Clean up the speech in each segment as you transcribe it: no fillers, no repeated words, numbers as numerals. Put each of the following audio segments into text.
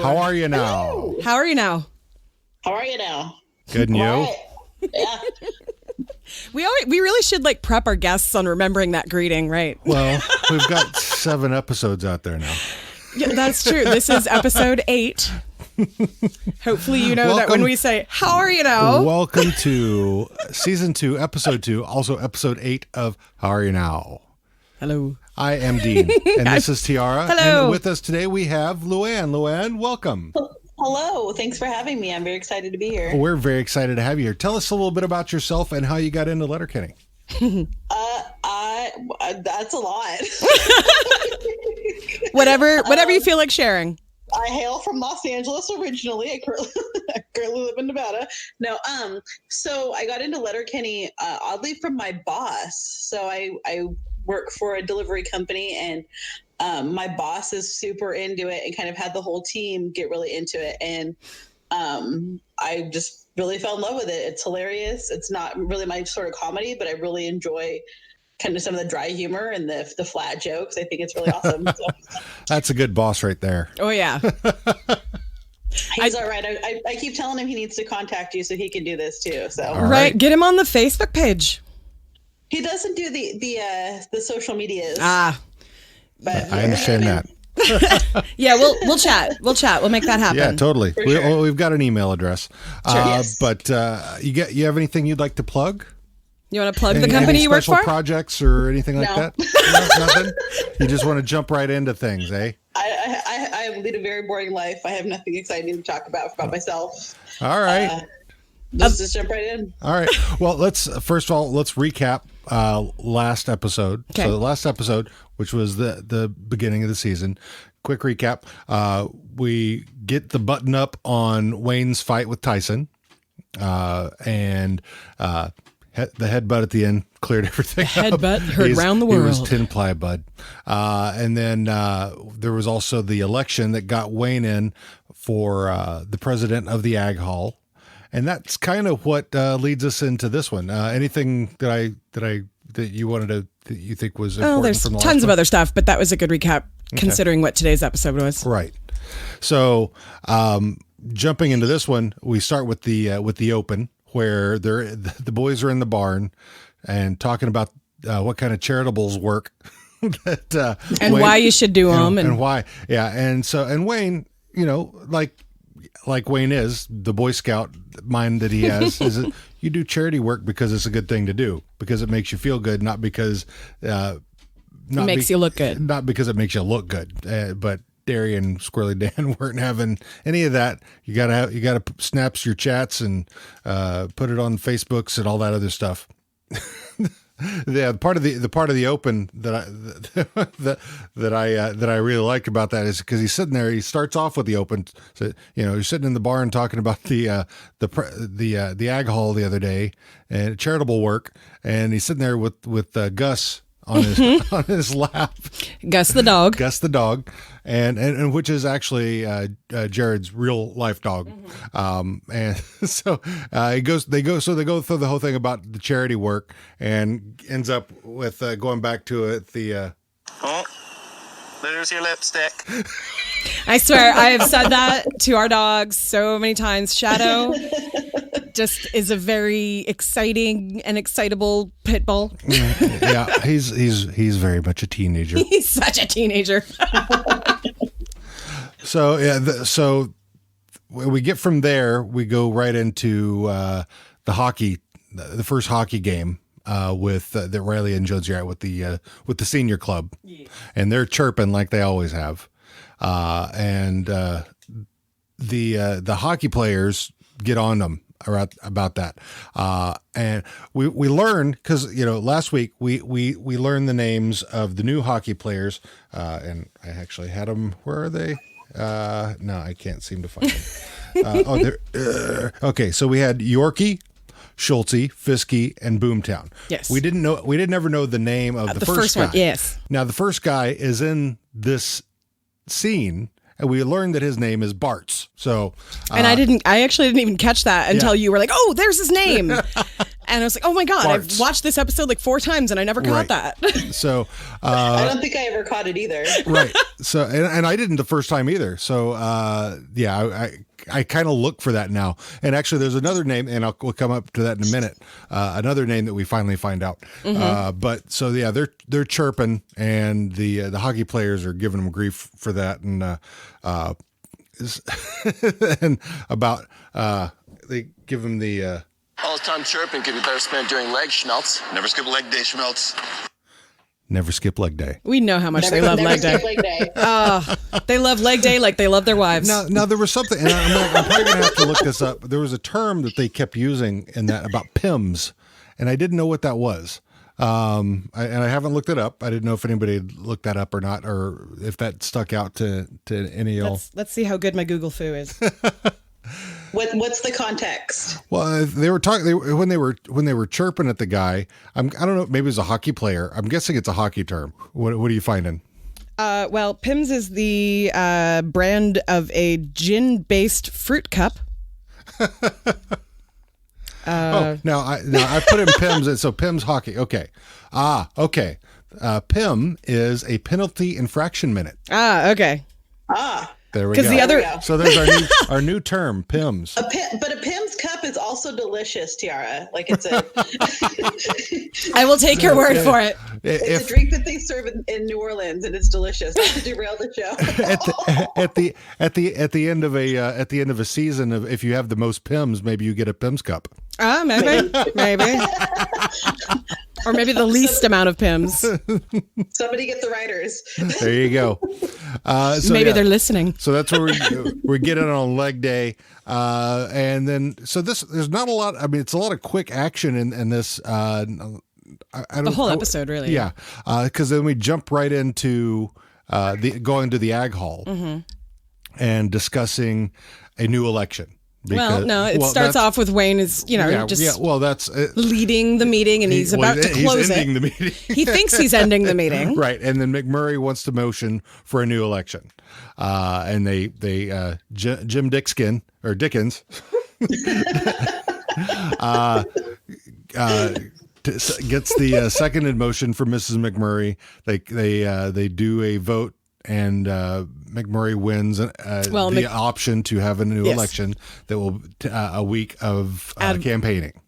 How are you now? Hello. How are you now? How are you now? Good, and you? Right. Yeah. We really should like prep our guests on remembering that greeting, right? Well, we've got 7 episodes out there now. Yeah, that's true. This is episode 8. Hopefully you know that when we say, how are you now? Welcome to season 2, episode 2, also episode 8 of How Are You Now? Hello. I am Dean, and this is Tiara. Hello. And with us today we have Luan. Luan, welcome. Hello. Thanks for having me. I'm very excited to be here. We're very excited to have you here. Tell us a little bit about yourself and how you got into Letterkenny. That's a lot. Whatever you feel like sharing. I hail from Los Angeles originally. I currently live in Nevada. No, so I got into Letterkenny oddly from my boss. So I work for a delivery company, and my boss is super into it and kind of had the whole team get really into it. And I just really fell in love with it. It's hilarious. It's not really my sort of comedy, but I really enjoy kind of some of the dry humor and the flat jokes. I think it's really awesome. So. That's a good boss right there. Oh, yeah. He's all right. I keep telling him he needs to contact you so he can do this too. So All Right. Get him on the Facebook page. he doesn't do the social medias. But I understand that. yeah, we'll chat. We'll make that happen. Yeah, totally. Sure. We've got an email address. Sure. Yes. But you have anything you'd like to plug? You want to plug the Any company you work special for? projects or anything like No. that? No, nothing? You just want to jump right into things, eh? I lead a very boring life. I have nothing exciting to talk about myself. All right. Just jump right in. All right. Well, let's recap last episode. Okay. So the last episode, which was the beginning of the season. Quick recap. We get the button up on Wayne's fight with Tyson. And the headbutt at the end cleared everything. Headbutt heard round the world. He was 10-ply bud. And then there was also the election that got Wayne in for the president of the Ag Hall. And that's kind of what leads us into this one. Anything that you wanted to, that you think was important? There's from the tons last of one? other stuff, but that was a good recap considering what today's episode was. Right. So, jumping into this one, we start with the open where the boys are in the barn and talking about what kind of charitables work that And Wayne, why you should do them. and why. Yeah. And Wayne, like Wayne is, the Boy Scout mind that he has is that you do charity work because it's a good thing to do, because it makes you feel good, not because makes you look good. Not because it makes you look good. But Dary and Squirrely Dan weren't having any of that. You gotta snaps your chats and put it on Facebooks and all that other stuff. Yeah, part of the open that I really liked about that is because he's sitting there. He starts off with the open. So, he's sitting in the barn talking about the Ag Hall the other day and charitable work, and he's sitting there with Gus on his lap. Gus the dog. Gus the dog, and which is actually Jared's real life dog. And so they go through the whole thing about the charity work and ends up with going back to it. Oh, there's your lipstick. I swear, I have said that to our dogs so many times. Shadow just is a very exciting and excitable pit bull. Yeah, he's very much a teenager. He's such a teenager. So so when we get from there, we go right into the hockey, the first hockey game with that Reilly and Jonesy are at with the senior club, and they're chirping like they always have, and the hockey players get on them about that, and we learn, because last week we learned the names of the new hockey players, and I actually had them. Where are they? No, I can't seem to find them. Okay, so we had Yorkie, Schulte, Fiske, and Boomtown. Yes. We didn't ever know the name of the first guy. one. Yes. Now the first guy is in this scene, and we learned that his name is Barts. So, And I actually didn't even catch that until you were like, "Oh, there's his name." And I was like, oh my God, Barts. I've watched this episode like 4 times and I never caught that. So I don't think I ever caught it either. right. So and I didn't the first time either. So I kind of look for that now. And actually, there's another name, and we'll come up to that in a minute. Another name that we finally find out. But so yeah, they're chirping, and the hockey players are giving them grief for that, and and about they give them the. All the time chirping could be better spent during leg schmelz. Never skip a leg day, schmelz. Never skip leg day. We know how much they love leg day. They love leg day like they love their wives. Now there was something, and I'm probably going to have to look this up. There was a term that they kept using in that about PIMs, and I didn't know what that was. And I haven't looked it up. I didn't know if anybody had looked that up or not, or if that stuck out to any of y'all. Let's see how good my Google foo is. What's the context? Well, they were talking when they were chirping at the guy. I don't know. Maybe it was a hockey player. I'm guessing it's a hockey term. What are you finding? Well, PIMS is the brand of a gin-based fruit cup. Now I put in PIMS. So PIMS hockey. Okay. Okay. PIM is a penalty infraction minute. Okay. There we go. So there's our new term, PIMs. But a PIMS cup is also delicious, Tiara. Like it's a. I will take your word for it. It's a drink that they serve in New Orleans, and it's delicious. Not to derail the show. at the end of a season, if you have the most PIMs, maybe you get a PIMS cup. Maybe. Or maybe the least amount of PIMs. Somebody get the writers. There you go. So maybe they're listening. So that's where we're getting on leg day. And then, so there's not a lot. I mean, it's a lot of quick action in this. The whole episode, really. Yeah. Because then we jump right into going to the Ag Hall and discussing a new election. Because, it starts off with Wayne is, that's leading the meeting, and he's about to close he's ending it. The meeting. He thinks he's ending the meeting, right? And then McMurray wants to motion for a new election, and they Jim Dickens gets the seconded motion for Mrs. McMurray. They do a vote. And McMurray wins the option to have a new election that will a week of campaigning.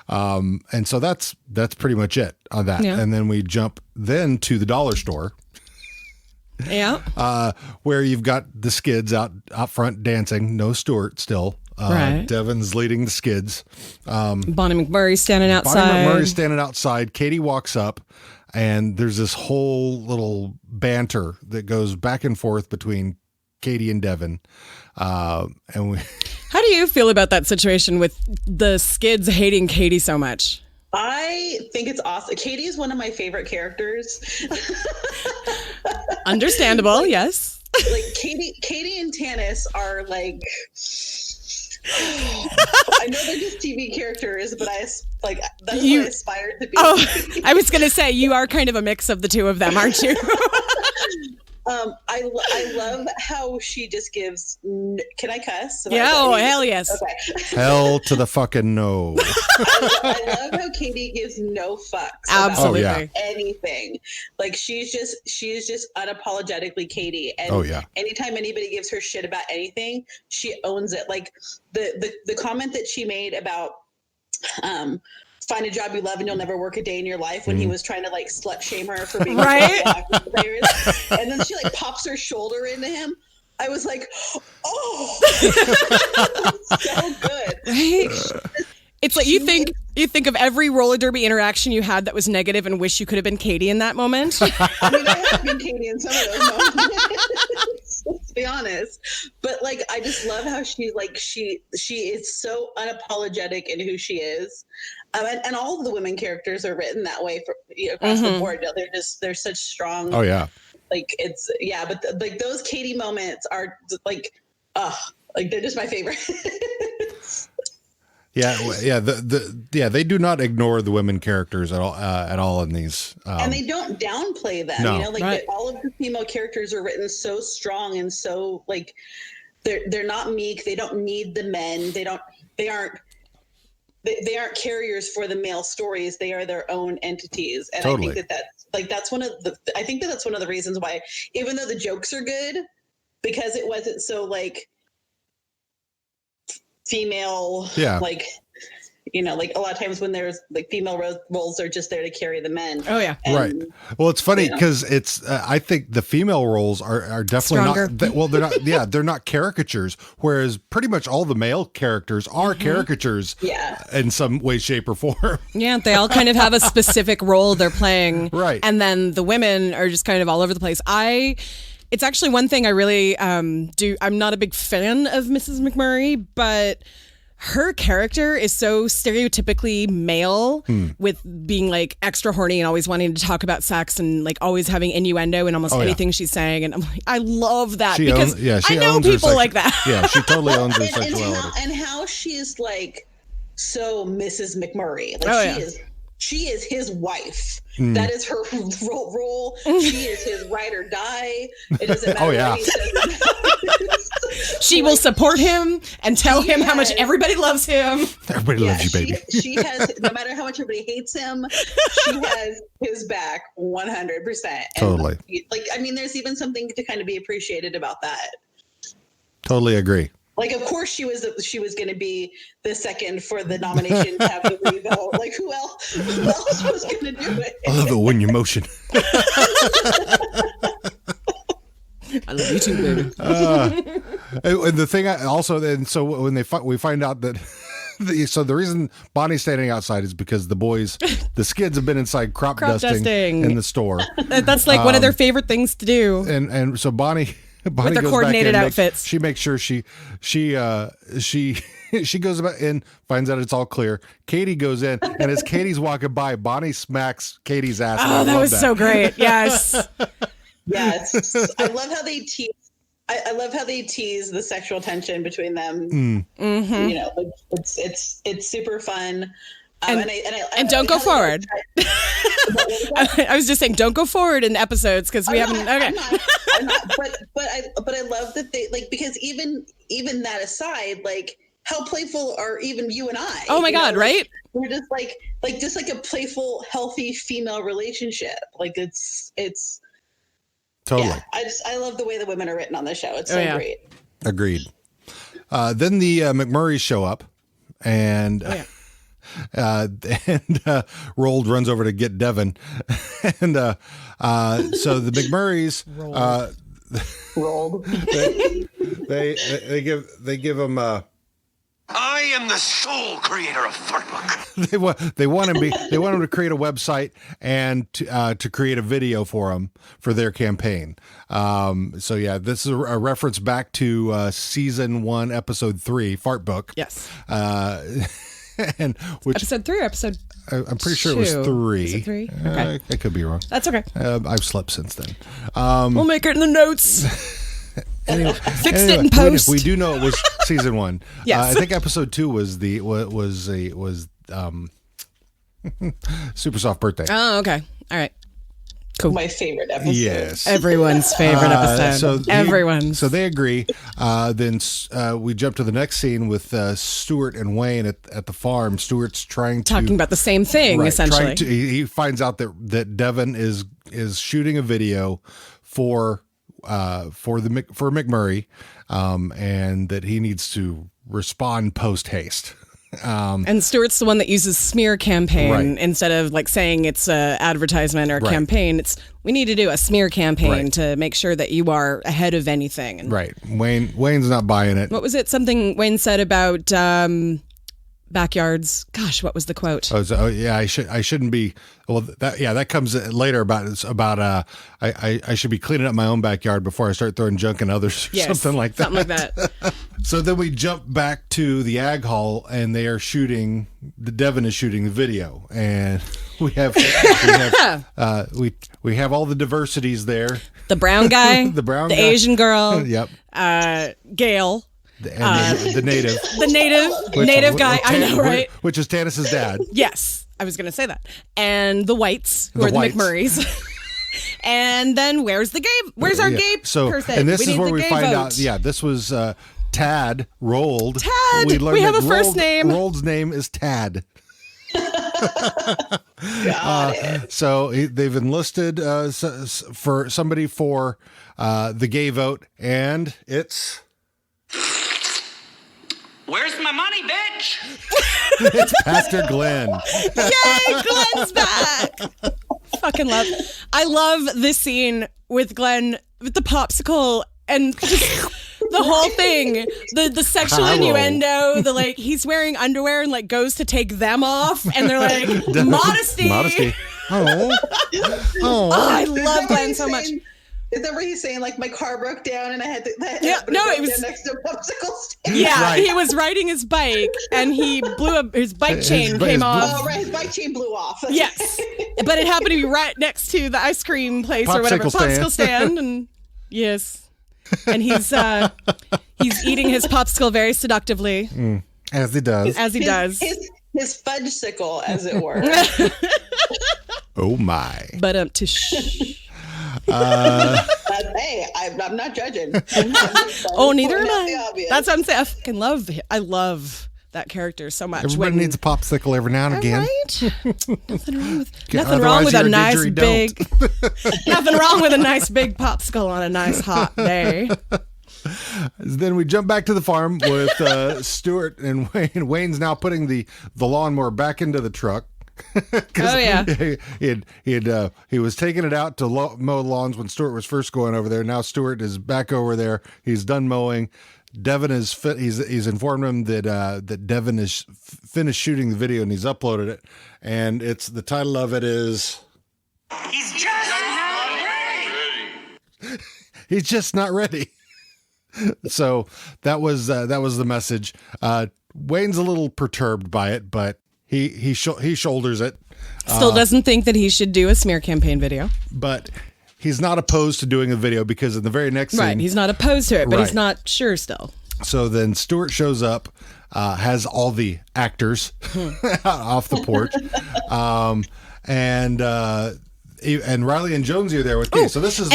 And so that's pretty much it on that. Yeah. And then we jump then to the dollar store. Yeah. Where you've got the skids out front dancing. No Stewart still. Right. Devon's leading the skids. Bonnie McMurray standing outside. Katy walks up. And there's this whole little banter that goes back and forth between Katy and Devon. How do you feel about that situation with the skids hating Katy so much? I think it's awesome. Katy is one of my favorite characters. Understandable, yes. Like Katy and Tanis are like. I know they're just TV characters, but that's what I aspired to be. Oh, I was going to say, you are kind of a mix of the two of them, aren't you? I love how she just gives. Can I cuss? Hell yes. Okay. Hell to the fucking no. I love how Katy gives no fucks. Absolutely. About anything. Like she is just unapologetically Katy. And anytime anybody gives her shit about anything, she owns it. Like the comment that she made about find a job you love and you'll never work a day in your life when he was trying to like slut shame her for being right. players. And then she like pops her shoulder into him. I was like, oh, so good. Right. It's like you think of every roller derby interaction you had that was negative and wish you could have been Katy in that moment. I mean, I have been Katy in some of those moments. Let's be honest. But like, I just love how she is so unapologetic in who she is. And all of the women characters are written that way across the board. They're such strong. Oh yeah. Like but like those Katy moments are like, they're just my favorite. They do not ignore the women characters at all in these. And they don't downplay them. No. All of the female characters are written so strong and so like they're not meek. They don't need the men. They aren't. they aren't carriers for the male stories. They are their own entities. And Totally. I think that's one of the reasons why, even though the jokes are good, because it wasn't so like female, like, you know, like a lot of times when there's like female roles are just there to carry the men. Oh yeah. Right. Well, it's funny because it's, I think the female roles are definitely Stronger. they're not, they're not caricatures. Whereas pretty much all the male characters are caricatures in some way, shape or form. Yeah. They all kind of have a specific role they're playing. Right. And then the women are just kind of all over the place. It's actually one thing I really do. I'm not a big fan of Mrs. McMurray, but her character is so stereotypically male with being like extra horny and always wanting to talk about sex and like always having innuendo in almost anything she's saying. And I'm like, I love that because I know people like that. Yeah, she totally owns her sexuality. And how she's like so Mrs. McMurray. Like she is his wife. That is her role. She is his ride or die. It doesn't matter what he says. She will support him and tell him how much everybody loves him. Everybody loves you, baby. She has, no matter how much everybody hates him, she has his back 100%. Totally. Like, I mean, there's even something to kind of be appreciated about that. Totally agree. Like, of course, she was going to be the second for the nomination to have the revote. Like, who else was going to do it? I love it when you motion. I love you too, baby. And the thing so when we find out that the reason Bonnie's standing outside is because the skids have been inside crop dusting in the store. That's like one of their favorite things to do. And so Bonnie with their goes coordinated back in, outfits. She makes sure she goes about in, finds out it's all clear. Katy goes in, and as Katy's walking by, Bonnie smacks Katy's ass. Oh, that was so great. Yes. Yes. I love how they tease. I love how they tease the sexual tension between them. Mm-hmm. You know, it's super fun. And don't go forward. I was just saying, don't go forward in episodes because we haven't. Okay. I'm not. But I love that they like, because even that aside, like how playful are even you and I? Oh my God! Right? We're just like a playful, healthy female relationship. Like it's totally. Yeah, I love the way the women are written on the show. It's so great. Agreed. Then the McMurrays show up, and. Roald runs over to get Devon, and so the McMurrays Roald. they give him. I am the sole creator of Fartbook. They want him to create a website and to create a video for him for their campaign. So yeah, this is a reference back to season 1, episode 3, Fartbook. Yes. And episode 3 or episode I'm pretty sure it was 3. Is it 3? Okay. I could be wrong. That's okay. I've slept since then. We'll make it in the notes. Fixed it in anyway, post. we do know it was season 1. Yes. I think episode 2 was Super Soft Birthday. Oh, okay. All right. Cool. My favorite episode. Yes. Everyone's favorite episode. Everyone's. So they agree. Then we jump to the next scene with Stewart and Wayne at the farm. Stewart's talking about the same thing, essentially. He finds out that Devon is shooting a video for McMurray, and that he needs to respond post haste. And Stewart's the one that uses smear campaign instead of like saying it's a advertisement or a campaign. We need to do a smear campaign to make sure that you are ahead of anything. And Wayne's not buying it. What was it? Something Wayne said about backyards. Gosh, what was the quote? I shouldn't be. Well, that comes later about I should be cleaning up my own backyard before I start throwing junk in others or something like that. Something like that. So then we jump back to the ag hall, and they are shooting. Devon is shooting the video, and we have all the diversities there. The brown guy, the Asian girl, yep, Gail. The native. The native guy. I know, right? Which is Tanis's dad. Yes, I was going to say that. And the whites, who are the McMurrays. And then where's our gay person? And this is where we find vote. out. Yeah, this was Tad Roald. Tad! We have a first name. Roald's name is Tad. So they've enlisted for somebody for the gay vote, and it's... Where's my money, bitch? It's Pastor Glen. Yay, Glen's back. Fucking love. I love this scene with Glen with the popsicle and just the whole thing. The sexual innuendo, the like he's wearing underwear and like goes to take them off and they're like modesty. Oh, I love Glen so much. Is that where he's saying, like, my car broke down and I had to... it was next to a popsicle stand? Yeah, right. He was riding his bike and he blew up, his bike chain came off. Oh, right, his bike chain blew off. Yes, but it happened to be right next to the ice cream place or whatever, popsicle stand. And yes, and he's eating his popsicle very seductively. as he does. His fudge-sicle, as it were. Oh, my. But hey, I'm not judging. Oh, neither am I. That's what I'm saying. I fucking love it. I love that character so much. Everybody needs a popsicle every now and again. Right? Nothing wrong with a nice big nothing wrong with a nice big popsicle on a nice hot day. Then we jump back to the farm with Stewart and Wayne. Wayne's now putting the lawnmower back into the truck. Oh yeah, he was taking it out to mow lawns when Stewart was first going over there. Now Stewart is back over there. He's done mowing. Devon is he's informed him that Devon is finished shooting the video and he's uploaded it. And it's the title of it is He's just not ready. He's just not ready. So that was the message. Wayne's a little perturbed by it, but he shoulders it. Still doesn't think that he should do a smear campaign video. But he's not opposed to doing a video because in the very next scene... Right, he's not opposed to it, but he's not sure still. So then Stewart shows up, has all the actors off the porch. And Reilly and Jonesy are there with Katy. So this is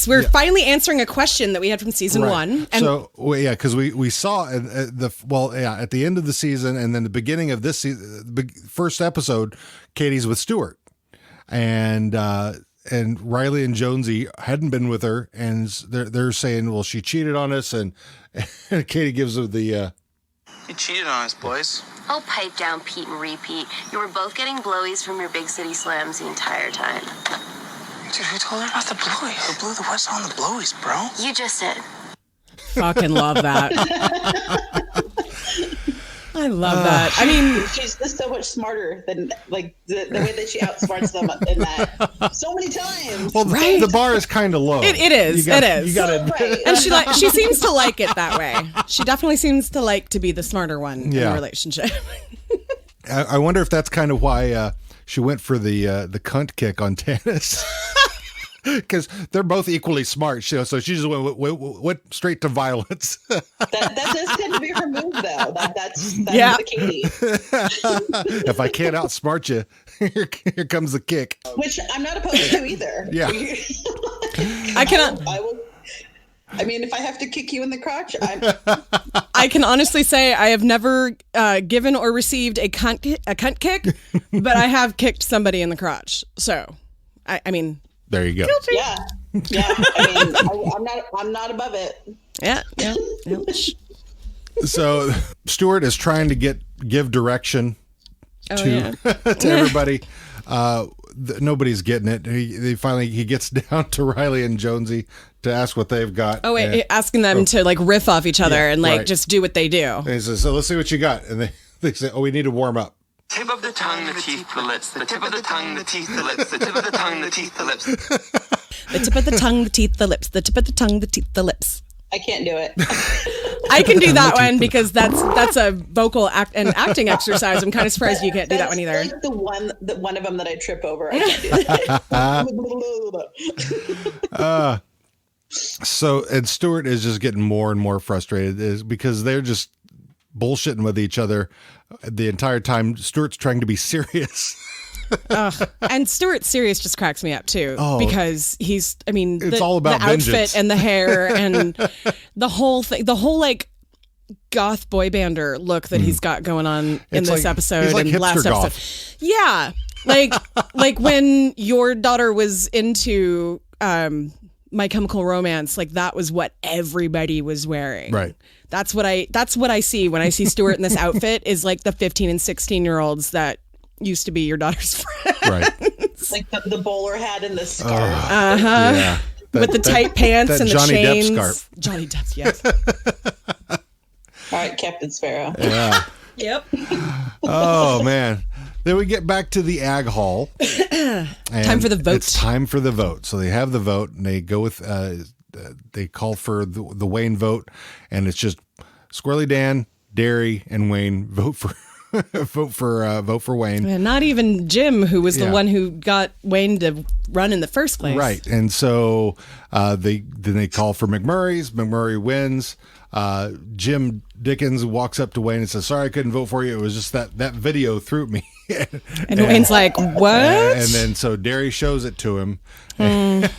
we're finally answering a question that we had from season 1. And because we saw at the end of the season and then the beginning of this season, first episode, Katy's with Stewart, and Reilly and Jonesy hadn't been with her, and they're saying, well, she cheated on us, and Katy gives her the. You cheated on us, boys. Oh, pipe down, Pete and repeat. You were both getting blowies from your big city slams the entire time. Dude, who told her about the blowies? Who blew the whistle on the blowies, bro? You just did. Fucking love that. I love that. I mean, she's just so much smarter than like the way that she outsmarts them in that so many times. Well, the bar is kind of low. It is. It is. You gotta, and she seems to like it that way. She definitely seems to like to be the smarter one in the relationship. I wonder if that's kind of why she went for the cunt kick on Tanis. Because they're both equally smart, so she just went straight to violence. that does tend to be her move, though. That's the Katy. If I can't outsmart you, here comes the kick. Which I'm not opposed to either. Yeah. I cannot. I mean, if I have to kick you in the crotch, I can honestly say I have never given or received a cunt kick, but I have kicked somebody in the crotch. So, I mean. There you go. Guilty. Yeah. I mean, I'm not above it. Yeah. So Stewart is trying to give direction to everybody. Nobody's getting it. He gets down to Reilly and Jonesy to ask what they've got. Oh wait, asking them to like riff off each other and just do what they do. And he says, "So let's see what you got." And they say, "Oh, we need to warm up." Tip of the tongue, the teeth, the lips. The tip of the tongue, the teeth, the lips. The tip of the tongue, the teeth, the lips. The tip of the tongue, the teeth, the lips. The tip of the tongue, the teeth, the lips. I can't do it. I can do that one because that's a vocal acting exercise. I'm kind of surprised you can't do that one either. Like the one of them that I trip over. I can't do that. So, and Stewart is just getting more and more frustrated because they're just bullshitting with each other the entire time. Stewart's trying to be serious. And Stewart serious just cracks me up too because it's all about the outfit vengeance. and the hair and the whole thing, the whole like goth boy bander look that he's got going on in this episode he's like and last hipster episode. goth. Yeah. Like when your daughter was into My Chemical Romance, like that was what everybody was wearing. Right. That's what I see when I see Stewart in this outfit is like the 15 and 16-year-olds that used to be your daughter's friends. Right. Like the bowler hat and the scarf. Yeah. With the tight pants and the Johnny chains. Depp scarf. Johnny Depp, yes. All right, Captain Sparrow. Yeah. Yep. Oh, man. Then we get back to the Ag Hall. Time for the vote. It's time for the vote. So they have the vote, and they go with, they call for the Wayne vote, and it's just Squirrely Dan, Dary, and Wayne vote for Wayne. And not even Jim, who was the one who got Wayne to run in the first place. Right. And so they call for McMurrays. McMurray wins. Jim Dickens walks up to Wayne and says, "Sorry, I couldn't vote for you. It was just that video threw me." And Wayne's like, "What?" And then so Dary shows it to him. And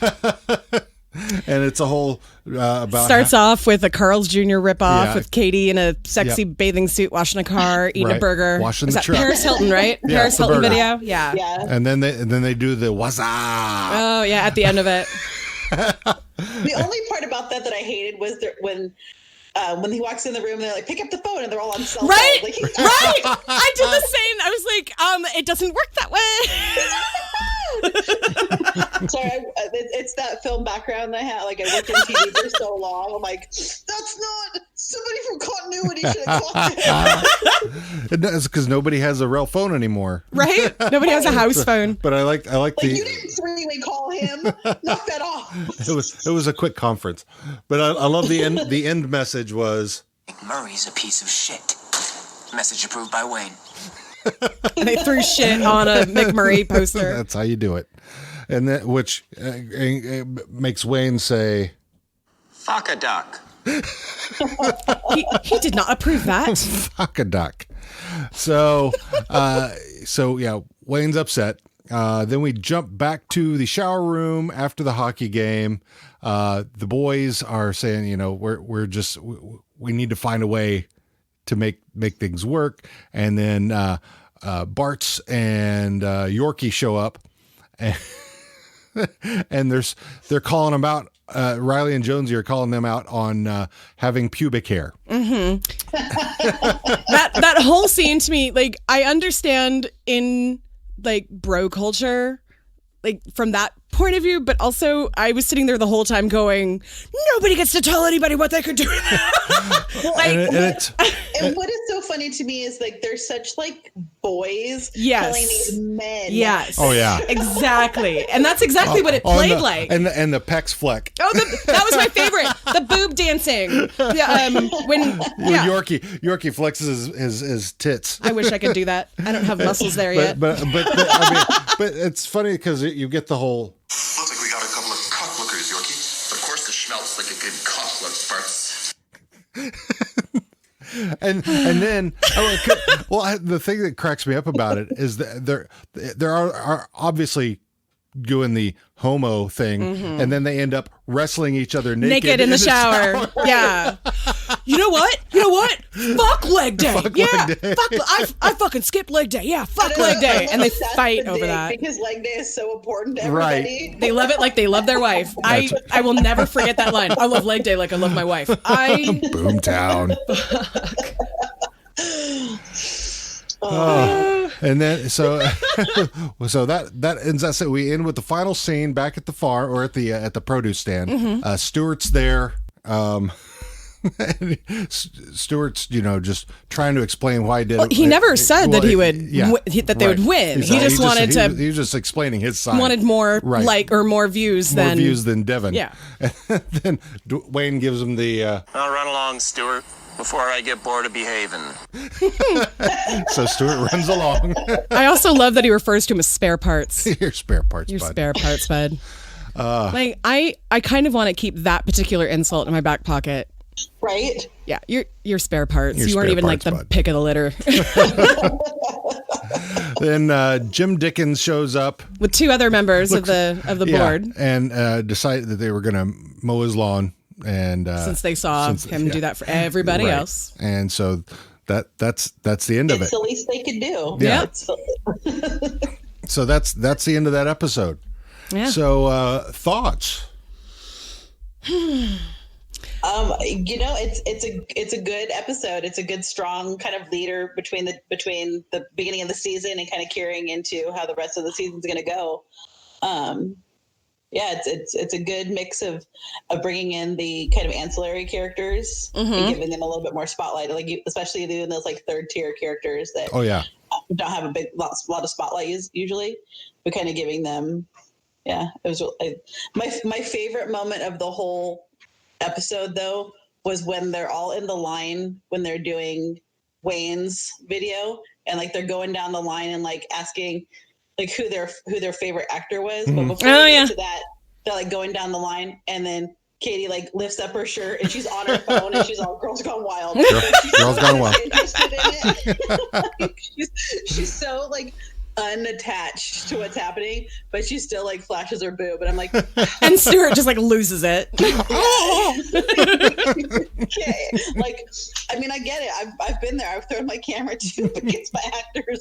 it's a whole about starts off with a Carl's Jr. ripoff Yeah. with Katy in a sexy bathing suit, washing a car, eating a Right. burger. Washing Was the that truck. Paris Hilton, right? Yeah, Paris the Hilton burger. video. Yeah. Yeah. And then they do the what's up. Oh yeah, at the end of it. The only part about that I hated was when he walks in the room, they're like, "Pick up the phone," and they're all on cell phones. Right, Like, right. I did the same. I was like, it doesn't work that way. Sorry, it's that film background I had. Like I worked in TV for so long. I'm like, that's not somebody from continuity should have clocked it. It's because nobody has a real phone anymore. Right? Nobody has a house phone. But I like Like the you didn't three-way call him. Knock that off. it was a quick conference. But I love the end message was McMurray's a piece of shit. Message approved by Wayne. They threw shit on a McMurray poster. that's how you do it. And that which makes Wayne say Fuck a duck. He did not approve that. fuck a duck. So yeah, Wayne's upset. Then we jump back to the shower room after the hockey game. The boys are saying, we need to find a way to make things work. And then Barts and Yorkie show up, and they're calling them out. Reilly and Jonesy are calling them out on having pubic hair. Mm-hmm. that whole scene to me, like, I understand in like bro culture, like from that point of view, but also I was sitting there the whole time going, nobody gets to tell anybody what they could do. And what is so funny to me is like they're such like boys telling these men. Yes. Oh yeah. Exactly. And that's exactly what it played like. And the pecs fleck. Oh, that was my favorite. The boob dancing. When Yorkie flexes his tits. I wish I could do that. I don't have muscles there yet. But I mean, but it's funny because you get the whole. Looks like we got a couple of cocklookers, Yorkie. Of course the schmelt's like a good cocklook, Barts. and then the thing that cracks me up about it is that there are obviously doing the homo thing, and then they end up wrestling each other naked in the shower. Yeah. You know what? Fuck leg day. Fuck yeah. leg day. I fucking skip leg day. Yeah. Fuck leg day. And they fight over that. Because leg day is so important to everybody. They love it like they love their wife. I will never forget that line. I love leg day like I love my wife. Boomtown. And then so that ends us. We end with the final scene back at the farm or at the produce stand. Stewart's there. Stewart's just trying to explain why he did it. He never said that he would that they would win. He just wanted to. He was just explaining his side. Wanted more more views than Devon. Yeah. And then Wayne gives him the. I'll run along, Stewart, before I get bored of behaving. So Stewart runs along. I also love that he refers to him as spare parts. Your spare parts, Your bud. spare parts, bud. I kind of want to keep that particular insult in my back pocket. Right? Yeah, your spare parts. Your you weren't spare even parts, like the bud. pick of the litter. Then Jim Dickens shows up With two other members of the board. and decided that they were going to mow his lawn and since they saw him do that for everybody else, and so that's the end of it. It's the least they could do. Yeah. So that's the end of that episode. Yeah. So thoughts. It's a good episode. It's a good, strong kind of leader between the beginning of the season and kind of carrying into how the rest of the season's going to go. It's a good mix of bringing in the kind of ancillary characters and giving them a little bit more spotlight, especially doing those like third tier characters that don't have a lot of spotlight usually, but kind of giving them. Yeah, it was my favorite moment of the whole episode though was when they're all in the line when they're doing Wayne's video and like they're going down the line and like asking like who their favorite actor was. But before they get to that, they're like going down the line and then Katy like lifts up her shirt and she's on her phone and she's all Girls Gone Wild. Girls Gone Wild. Interested in it. she's so like unattached to what's happening, but she still like flashes her boob, and I'm like, and Stewart just like loses it. Okay, like, I mean, I get it. I've been there. I've thrown my camera too against my actors.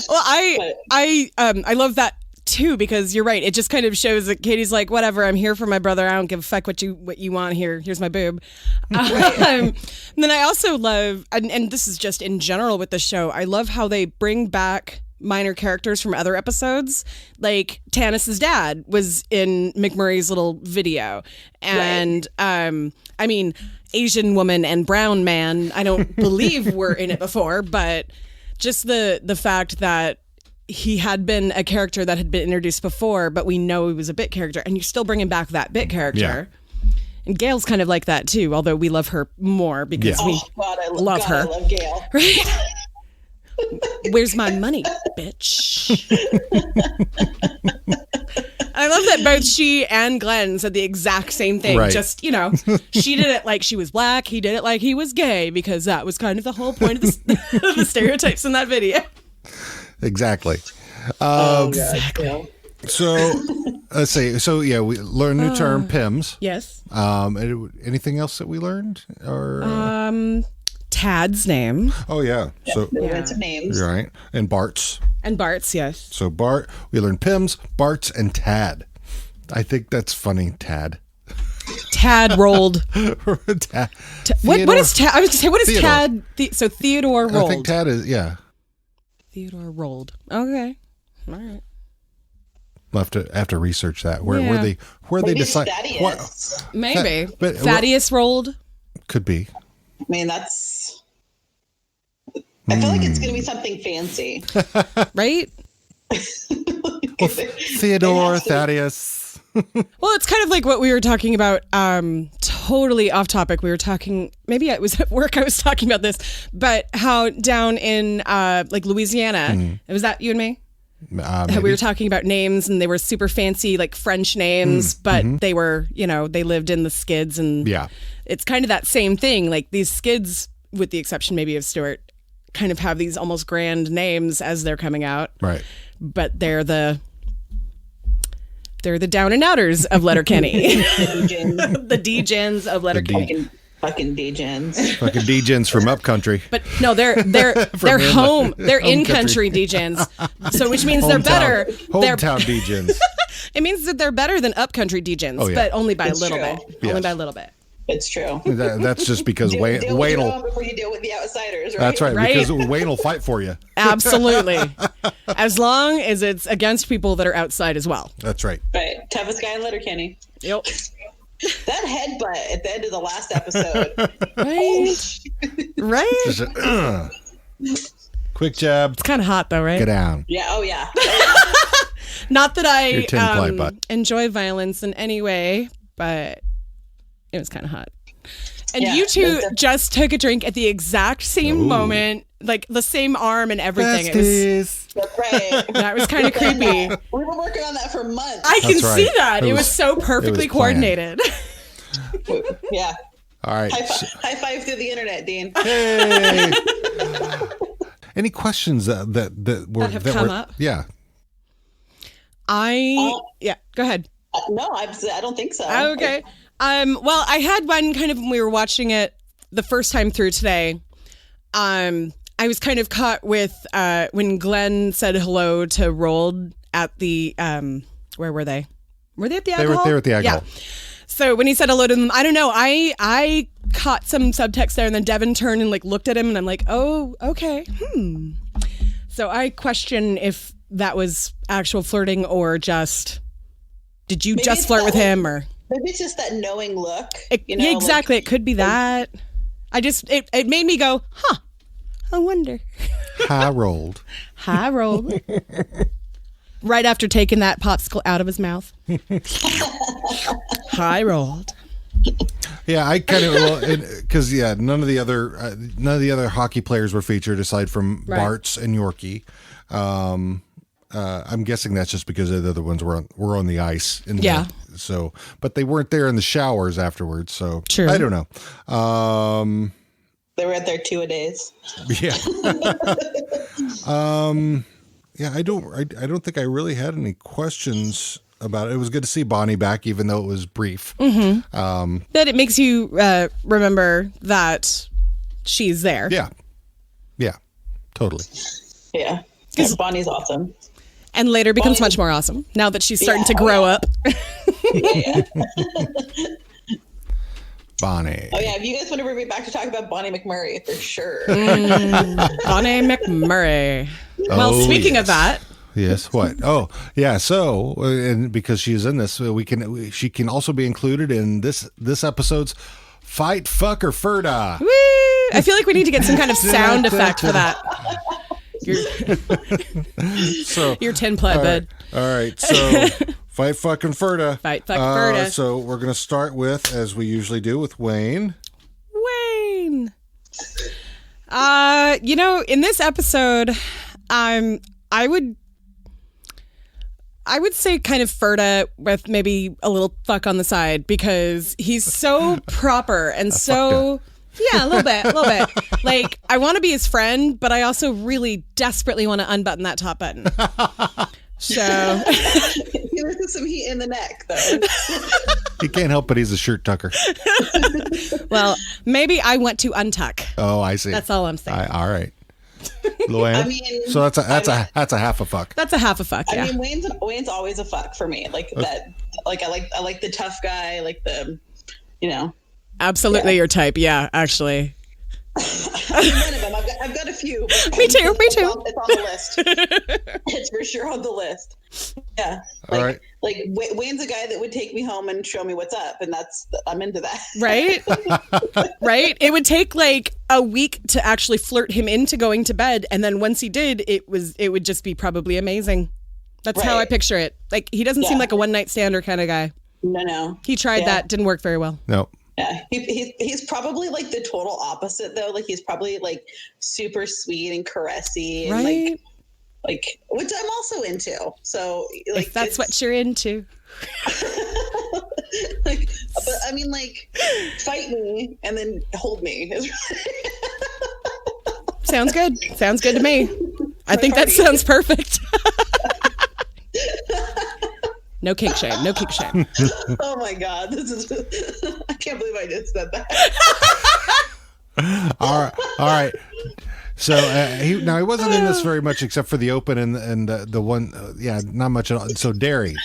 Well, I love that too, because you're right. It just kind of shows that Katy's like, whatever, I'm here for my brother. I don't give a fuck what you want here. Here's my boob. And then I also love, and this is just in general with the show, I love how they bring back minor characters from other episodes. Like Tanis's dad was in McMurray's little video. And I mean, Asian woman and brown man, I don't believe were in it before, but just the fact that he had been a character that had been introduced before, but we know he was a bit character, and you're still bringing back that bit character. Yeah. And Gail's kind of like that too, although we love her more because we love her. I love Gail. Right? Where's my money, bitch? I love that both she and Glenn said the exact same thing. Right. Just, she did it like she was black. He did it like he was gay, because that was kind of the whole point of the stereotypes in that video. Exactly. Exactly. So let's see. So yeah, we learned a new term, PIMs. Yes. Anything else that we learned? Or Tad's name. Oh yeah. So some names. Right. And Barts. And Barts, yes. So we learned PIMs, Barts, and Tad. I think that's funny. Tad rolled. What is Tad? I was going to say, what is Theodore. Tad? So Theodore rolled. I think Tad is, Theodore rolled. Okay. All right. We'll have to research that. Where they decide. Maybe. But Thaddeus rolled. Could be. I mean, I feel like it's going to be something fancy. Right? Well, Theodore, Thaddeus. Well, it's kind of like what we were talking about, totally off topic. We were talking, maybe it was at work I was talking about this, but how down in like Louisiana, was that you and me? We were talking about names, and they were super fancy, like French names, but they were, they lived in the skids, and it's kind of that same thing. Like these skids, with the exception maybe of Stewart, kind of have these almost grand names as they're coming out. Right. But they're the down and outers of Letterkenny. The D-gens of Letterkenny. Fucking D-gens. Fucking D-gens from upcountry. But no, they're home. They're in-country D-gens. So which means they're better. Hometown D-gens. It means that they're better than upcountry D-gens, but only by a little bit. Yes. Only by a little bit. It's true. That's just because Wayne will. Before you deal with the outsiders, right? That's right. Because Wayne will fight for you. Absolutely. As long as it's against people that are outside as well. That's right. Right. Toughest guy in Letterkenny. Yep. That headbutt at the end of the last episode. Right. Quick jab. It's kind of hot though, right? Get down. Yeah. Oh yeah. Not that I enjoy violence in any way, but it was kind of hot. And you two just took a drink at the exact same moment, like the same arm and everything. Besties. That's right. That was kind of creepy. We were working on that for months. I can see that. It was so perfectly coordinated. Yeah. All right. High five through the internet, Dean. Hey. Any questions that have come up? Yeah. Go ahead. No, I don't think so. Okay. Well, I had one kind of when we were watching it the first time through today. I was kind of caught with when Glen said hello to Roald at the where were they? Were they at the alcohol? They were at the alcohol. Yeah. So when he said hello to them, I don't know. I caught some subtext there, and then Devon turned and like looked at him, and I'm like, oh, okay. So I question if that was actual flirting or just did you just flirt with him or maybe it's just that knowing look. Yeah, exactly. It could be that. It made me go, huh? I wonder. High rolled. Right after taking that popsicle out of his mouth. High rolled. Yeah, I kind of because none of the other hockey players were featured aside from Barts and Yorkie. I'm guessing that's just because the other ones were on the ice. So, but they weren't there in the showers afterwards. So true. I don't know. They were at their 2-a-days. Yeah. Yeah, I don't think I really had any questions about it. It was good to see Bonnie back, even though it was brief. Mm-hmm. But it makes you remember that she's there. Yeah, totally. Yeah, Bonnie's awesome. And later becomes much more awesome now that she's starting to grow up. Yeah. Bonnie. Oh yeah, if you guys want to bring me back to talk about Bonnie McMurray, for sure. Bonnie McMurray. Well, speaking of that. Yes. What? Oh, yeah. So, and because she's in this, she can also be included in this episode's Fight, Fuck, or FERDA. Woo! I feel like we need to get some kind of sound effect for that. Your 10 play, bud. All right. So, Fight, Fuck, and FERDA. Fight, Fuck, FERDA. So we're going to start with, as we usually do, with Wayne. In this episode, I would say kind of FERDA with maybe a little fuck on the side because he's so proper and so... Yeah, a little bit. Like, I want to be his friend, but I also really desperately want to unbutton that top button. So... There's some heat in the neck, though. He can't help but he's a shirt tucker. Well, maybe I want to untuck. Oh, I see. That's all I'm saying. All right. Luan? So that's a half a fuck. That's a half a fuck, yeah. I mean, Wayne's always a fuck for me. Like that. Like I like the tough guy. Like the, Absolutely your type. Yeah, actually. I mean, one of them. I've got a few. Me too. It's on the list. It's for sure on the list. Yeah. All right. Like Wayne's a guy that would take me home and show me what's up, and I'm into that. Right? Right? It would take like a week to actually flirt him into going to bed, and then once he did, it would just be probably amazing. That's how I picture it. Like he doesn't seem like a one night stander kind of guy. No. He tried that, didn't work very well. No. Yeah, he's probably like the total opposite though. Like he's probably like super sweet and caressy, and right? Like which I'm also into. So like if that's what you're into. But I mean, like fight me and then hold me. Sounds good. Sounds good to me. I think that sounds perfect. No kink shame. No kink shame. Oh my God. I can't believe I just said that. All right. So he wasn't in this very much except for the open and the one. Not much at all. So Dary.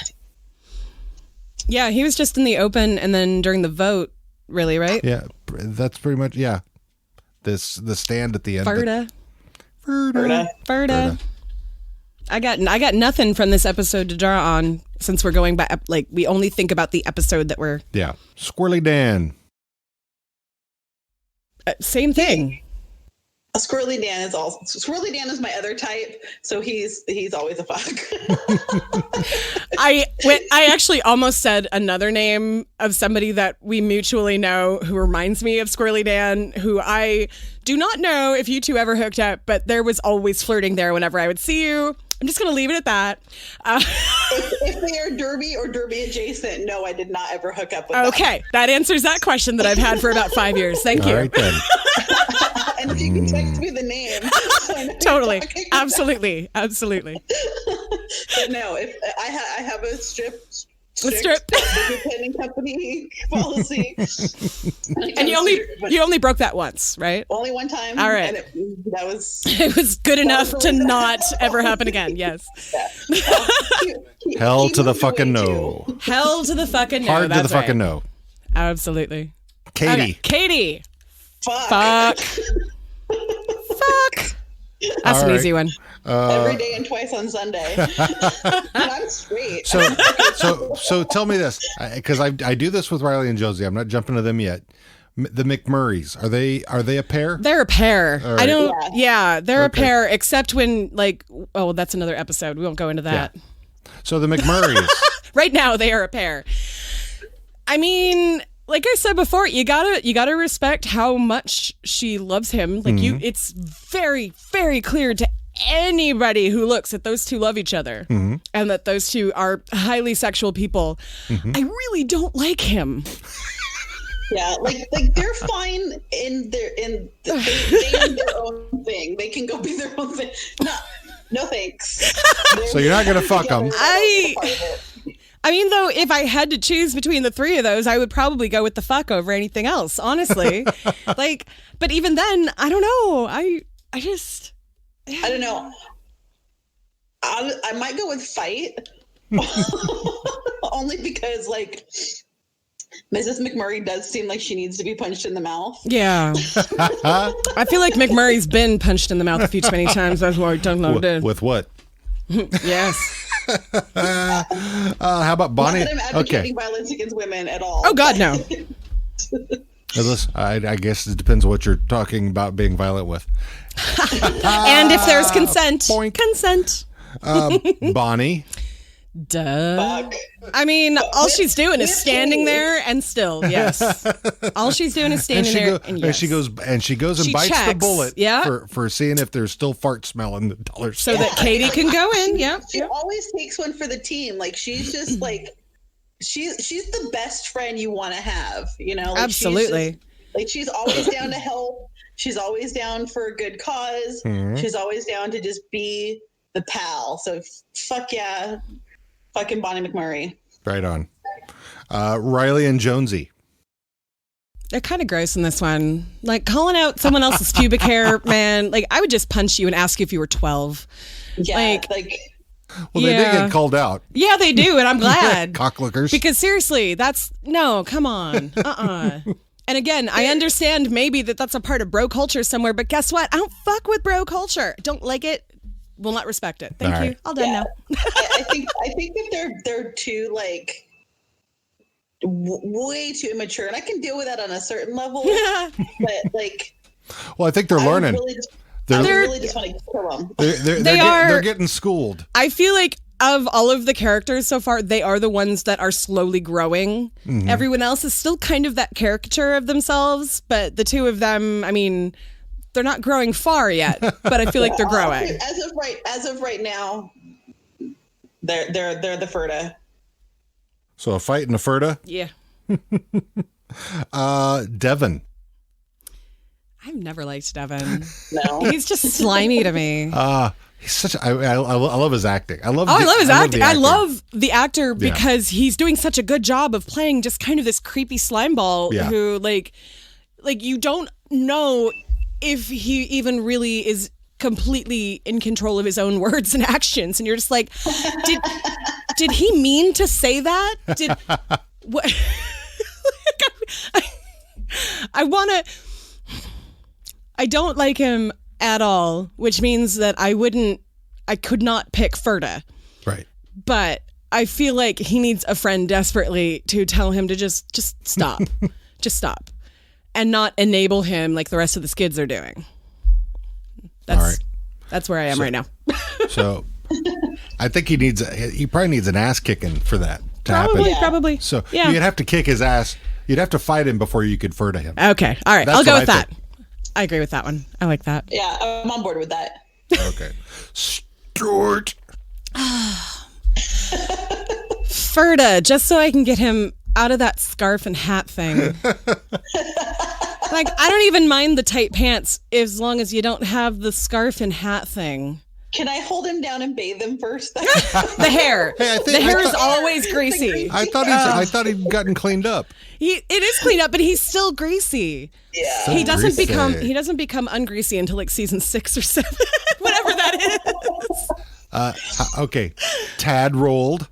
Yeah, he was just in the open and then during the vote, really, right? Yeah, that's pretty much, the stand at the end. FERDA. I got nothing from this episode to draw on since we're going back. Like we only think about the episode that we're. Yeah. Squirrely Dan. Same thing. Squirrely Dan is my other type, so he's always a fuck. I actually almost said another name of somebody that we mutually know who reminds me of Squirrely Dan, who I do not know if you two ever hooked up, but there was always flirting there whenever I would see you. I'm just going to leave it at that. If they are Derby or Derby adjacent, no, I did not ever hook up with them. Okay, that answers that question that I've had for about 5 years. Thank you. All right, then. And if you can text me the name. Totally. Absolutely. But no, if I have a strict independent company policy. And you only broke that once, right? Only one time. All right. And it was good enough to not ever happen again. Yes. Hell to the fucking no. Hell to the fucking no. Hard to the fucking no. Absolutely. Katy. Okay. Katy. Fuck. Fuck. That's an easy one. Every day and twice on Sunday. And I'm straight. So tell me this, because I do this with Reilly and Jonesy. I'm not jumping to them yet. The McMurrays, are they a pair? They're a pair. Right. I don't. Yeah, they're a pair. Except when that's another episode. We won't go into that. Yeah. So the McMurrays. Right now, they are a pair. I mean, like I said before, you gotta respect how much she loves him. Like it's very, very clear to anybody who looks that those two love each other and that those two are highly sexual people. I really don't like him. Yeah, like they're fine in their own thing. They can go be their own thing. No thanks. So you're not gonna fuck them. I mean, though, if I had to choose between the three of those, I would probably go with the fuck over anything else, honestly. But even then, I don't know. I don't know. I might go with fight. Only because, Mrs. McMurray does seem like she needs to be punched in the mouth. Yeah. I feel like McMurray's been punched in the mouth a few too many times. That's why I don't know. With what? Yes. How about Bonnie? Not that I'm advocating violence against women at all. Oh, God, no. Listen, I guess it depends on what you're talking about being violent with. And if there's consent. Boink. Consent. Bonnie. Duh. Fuck. I mean, all she's doing is standing there and still, yes. All she's doing is standing there and yes. And she goes and bites checks, the bullet yeah. for seeing if there's still fart smell in the dollar store. So that Katy can go in, yeah. She always takes one for the team. She's just she's the best friend you want to have, Absolutely. She's always down to help. She's always down for a good cause. Mm-hmm. She's always down to just be the pal. So fuck yeah. Fucking Bonnie McMurray. Right on. Reilly and Jonesy. They're kind of gross in this one. Calling out someone else's pubic hair, man. I would just punch you and ask you if you were 12. Yeah. Well, they did get called out. Yeah, they do, and I'm glad. Cocklookers. Because seriously, come on. And again, I understand maybe that's a part of bro culture somewhere, but guess what? I don't fuck with bro culture. Don't like it. Will not respect it. Thank you. All done now. I think that they're too way too immature, and I can deal with that on a certain level. But well, I think they're learning. I really just want to kill them. They're getting schooled. I feel like of all of the characters so far, they are the ones that are slowly growing. Mm-hmm. Everyone else is still kind of that caricature of themselves, but the two of them, I mean, they're not growing far yet, but I feel like they're growing. As of right now, they're the FERDA. So a fight in a FERDA? Yeah. Devon. I've never liked Devon. No. He's just slimy to me. He's such I love his acting. I love his acting. I love the actor because he's doing such a good job of playing just kind of this creepy slime ball who you don't know if he even really is completely in control of his own words and actions, and you're just like, did he mean to say that? Did what? I don't like him at all, which means that I could not pick FERDA. Right. But I feel like he needs a friend desperately to tell him to just stop. Just stop. And not enable him like the rest of the skids are doing. That's where I am right now. So I think he probably needs an ass kicking for that to happen. Probably. So you'd have to kick his ass. You'd have to fight him before you could FERDA him. Okay. All right. I'll go with that. I agree with that one. I like that. Yeah, I'm on board with that. Okay. Stewart. FERDA, just so I can get him out of that scarf and hat thing. I don't even mind the tight pants as long as you don't have the scarf and hat thing. Can I hold him down and bathe him first? The hair. Hey, the hair is always greasy. I thought he'd gotten cleaned up. It is cleaned up, but he's still greasy. Yeah. He doesn't become ungreasy until like season 6 or 7, whatever that is. Okay. Tad Roald.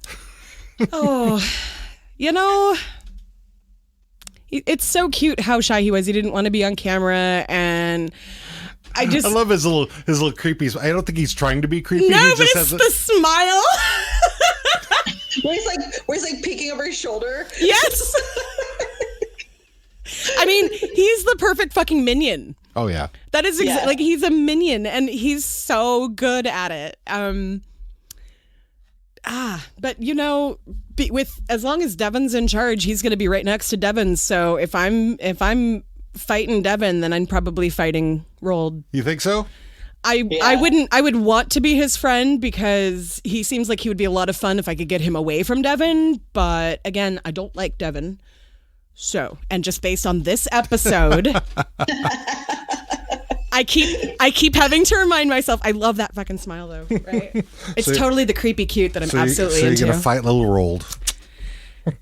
Oh, it's so cute how shy he was. He didn't want to be on camera, and I love his little creepy. I don't think he's trying to be creepy. No, he but just it's has the smile. where he's like peeking over his shoulder. Yes. I mean, he's the perfect fucking minion. Oh yeah. That is like he's a minion, and he's so good at it. But with as long as Devon's in charge, he's going to be right next to Devon. So if I'm fighting Devon, then I'm probably fighting Roald. You think so? I would want to be his friend because he seems like he would be a lot of fun if I could get him away from Devon. But again, I don't like Devon. So, and just based on this episode, I keep having to remind myself. I love that fucking smile though, right? It's totally the creepy cute that I'm absolutely into. So you're gonna fight little Roald. I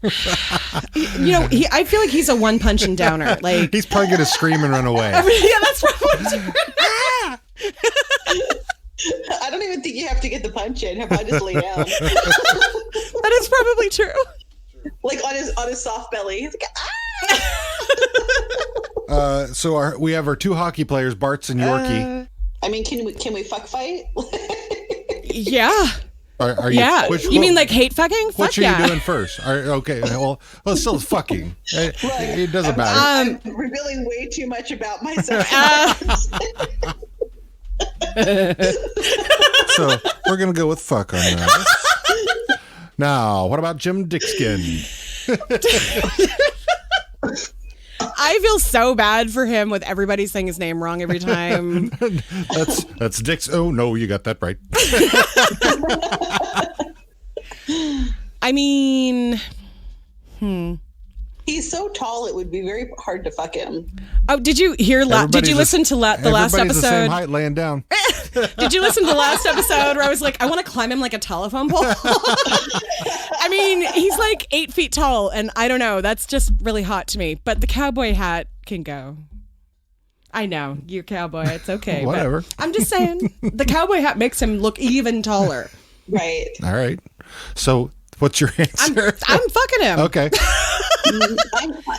feel like he's a one punch and downer. Like he's probably gonna scream and run away. Yeah, that's probably true. I don't even think you have to get the punch in. How about just lay down? That is probably true. Like on his soft belly. He's like, So we have our 2 hockey players, Barts and Yorkie. I mean, can we fuck fight? Yeah. Are you? Yeah. You mean like hate fucking? What are you doing first? Okay. Well, it's still fucking. It doesn't matter. I'm revealing way too much about myself. So we're gonna go with fuck on that. Now, what about Jim Dickskin? I feel so bad for him with everybody saying his name wrong every time. That's Dix. Oh no, you got that right. I mean, He's so tall; it would be very hard to fuck him. Oh, did you hear? Did you listen to the last episode? Everybody's the same height, laying down. Did you listen to the last episode where I was like, I want to climb him like a telephone pole? I mean, he's like 8 feet tall, and I don't know. That's just really hot to me. But the cowboy hat can go. I know you're cowboy. It's okay. Whatever. I'm just saying, the cowboy hat makes him look even taller. Right. All right. So, what's your answer? I'm fucking him. Okay.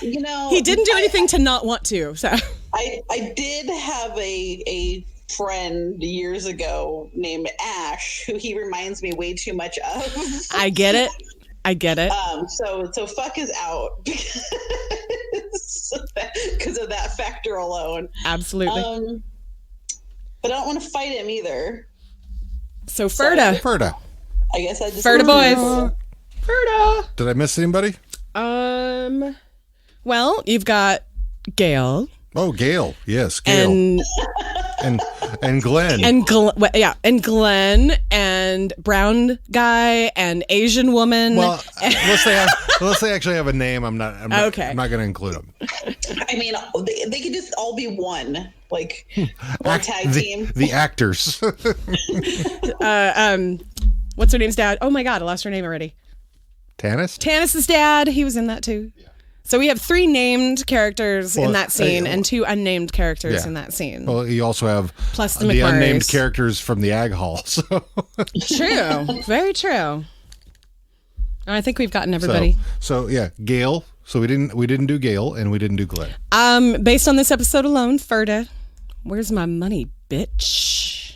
He didn't do anything to not want to. So I did have a friend years ago named Ash who he reminds me way too much of. I get it. So fuck is out because of that factor alone. Absolutely. But I don't want to fight him either. So FERDA. I guess I just FERDA boys. FERDA. Did I miss anybody? Well, you've got Gail. Oh, Gail. Yes, Gail. And Glen. And Glen and brown guy and Asian woman. Well, unless they actually have a name, I'm not going to include them. I mean, they could just all be one, like one tag team. The actors. What's her name's dad? Oh my God, I lost her name already. Tanis's dad. He was in that too. Yeah. So we have 3 named characters in that scene and 2 unnamed characters in that scene. Well, you also have plus the unnamed characters from the Ag Hall. So. True. Very true. I think we've gotten everybody. So yeah, Gail. So we didn't do Gail and we didn't do Glen. Based on this episode alone, FERDA, where's my money, bitch?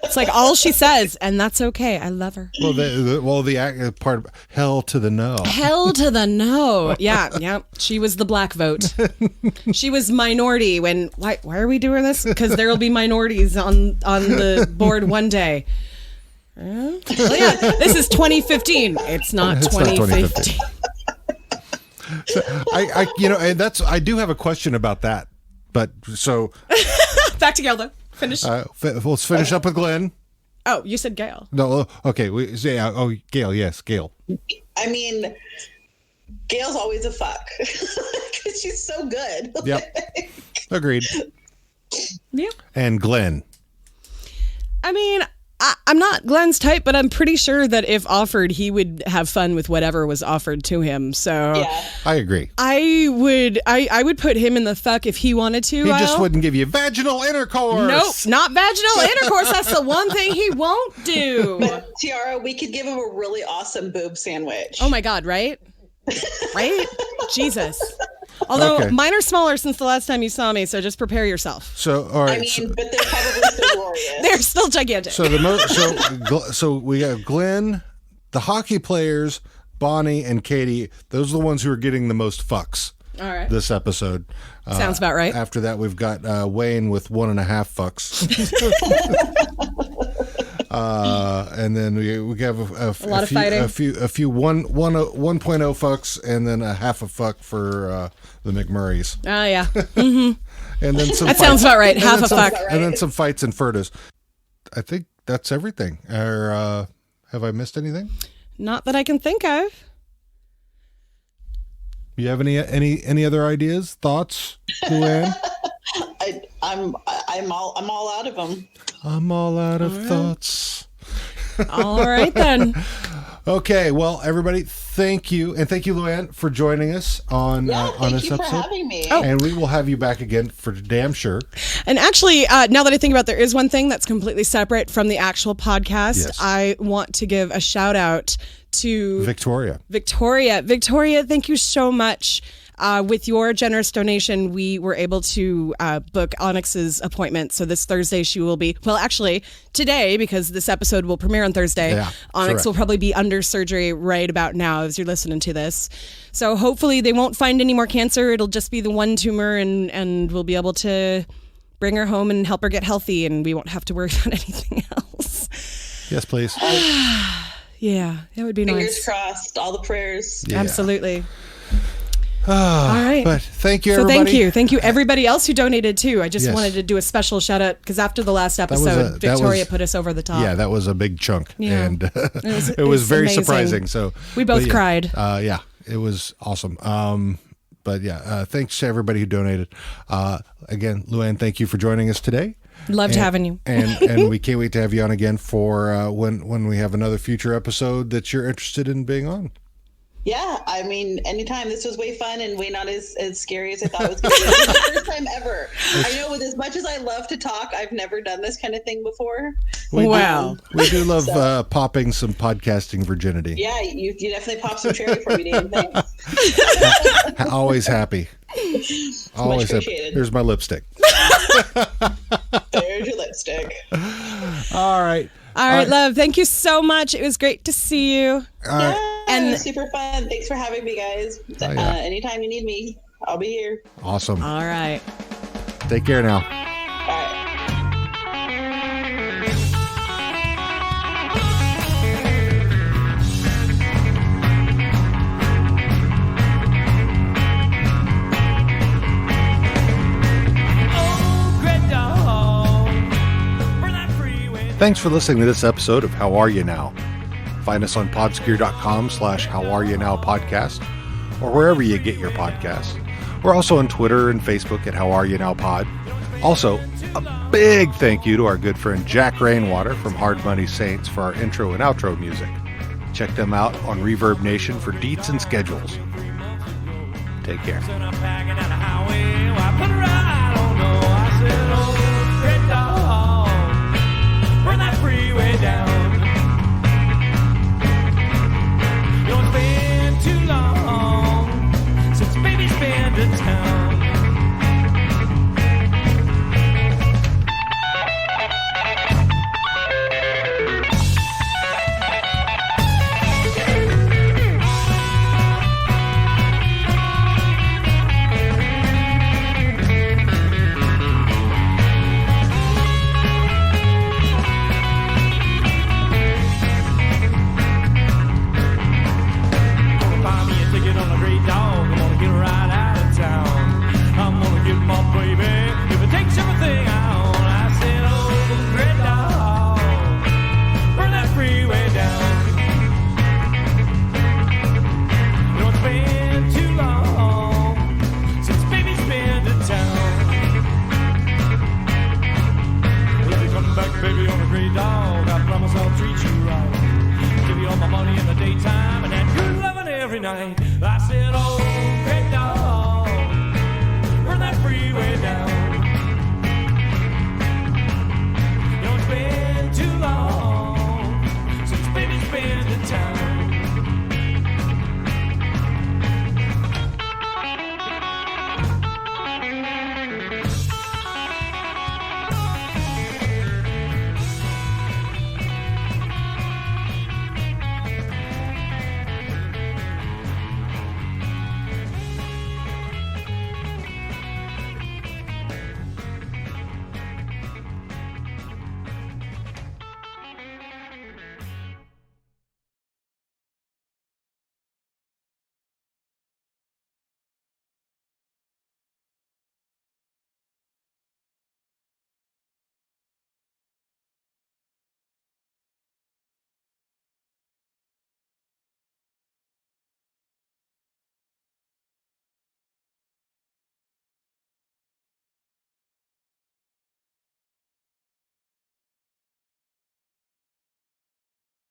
It's like all she says, and that's okay. I love her. Well, the part hell to the no. Hell to the no. Yeah. She was the black vote. She was minority. Why are we doing this? Because there will be minorities on the board one day. Well, yeah. This is 2015. It's not 2015. So, I do have a question about that, but so back to Gail though. Finish. Let's finish up with Glen. Oh, you said Gail. No, okay. Gail. Yes, Gail. I mean, Gail's always a fuck because she's so good. Yep. Agreed. Yeah. And Glen. I mean, I'm not Glen's type, but I'm pretty sure that if offered, he would have fun with whatever was offered to him. So Yeah. I agree. I would put him in the thuck if he wanted to. He just wouldn't give you vaginal intercourse. Nope, not vaginal intercourse. That's the one thing he won't do. But Tiara, we could give him a really awesome boob sandwich. Oh my God, right? Right? Jesus. Although Okay. mine are smaller since the last time you saw me, so just prepare yourself. So, all right. I mean, but they're probably still glorious. They're still gigantic. So we got Glen, the hockey players, Bonnie, and Katy. Those are the ones who are getting the most fucks. All right. This episode. Sounds about right. After that, we've got Wayne with 1.5 fucks. And then we have a lot of few, fighting. a few 1.0 fucks, and then a half a fuck for the McMurrays. Oh, yeah. And then some That fights. sounds about right. And Half then a some- fuck. And then some fights and FERDAs. I think that's everything. Or have I missed anything? Not that I can think of. You have any other ideas, thoughts, Luan? I'm all out of them. I'm all out of thoughts. All right, then. Okay, well, everybody, thank you, and thank you, Luan, for joining us on Thank this you for episode. having me. Oh. And we will have you back again for damn sure. And actually, now that I think about it, there is one thing that's completely separate from the actual podcast. Yes. I want to give a shout out to Victoria. Victoria, thank you so much. With your generous donation, we were able to book Onyx's appointment. So this Thursday, she will be, well, actually today, because this episode will premiere on Thursday, Yeah, Onyx correct. will probably be under surgery right about now as you're listening to this. So hopefully they won't find any more cancer. It'll just be the one tumor, and we'll be able to bring her home and help her get healthy, and we won't have to worry about anything else. Yes, please. Yeah, that would be Fingers nice. crossed. All the prayers. Yeah. Absolutely. All right. But thank you, So everybody. thank you everybody else who donated too. I just Yes. wanted to do a special shout out because after the last was episode, that Victoria was- put us over the top. Yeah, that was a big chunk, Yeah. and It it was very amazing. surprising. So We both but yeah, cried. Yeah, it was awesome. But yeah, thanks to everybody who donated. Again, Luan, thank you for joining us today. Loved having you. and we can't wait to have you on again for when we have another future episode that you're interested in being on. Yeah, I mean, anytime. This was way fun and way not as scary as I thought it was going to be. This is the first time ever. I know, with as much as I love to talk, I've never done this kind of thing before. We Wow. we do love popping some podcasting virginity. Yeah, you definitely popped some cherry for me, Dan. Thanks. Always happy. Always happy. appreciated. Here's my lipstick. There's your lipstick. All right. All right, love. Thank you so much. It was great to see you. Yeah, And- it was super fun. Thanks for having me, guys. Oh, yeah. Anytime you need me, I'll be here. Awesome. All right. Take care now. All right. Thanks for listening to this episode of How Are You Now? Find us on podscure.com/HowAreYouNowPodcast or wherever you get your podcasts. We're also on Twitter and Facebook at How Are You Now Pod. Also, a big thank you to our good friend Jack Rainwater from Hard Money Saints for our intro and outro music. Check them out on Reverb Nation for deets and schedules. Take care.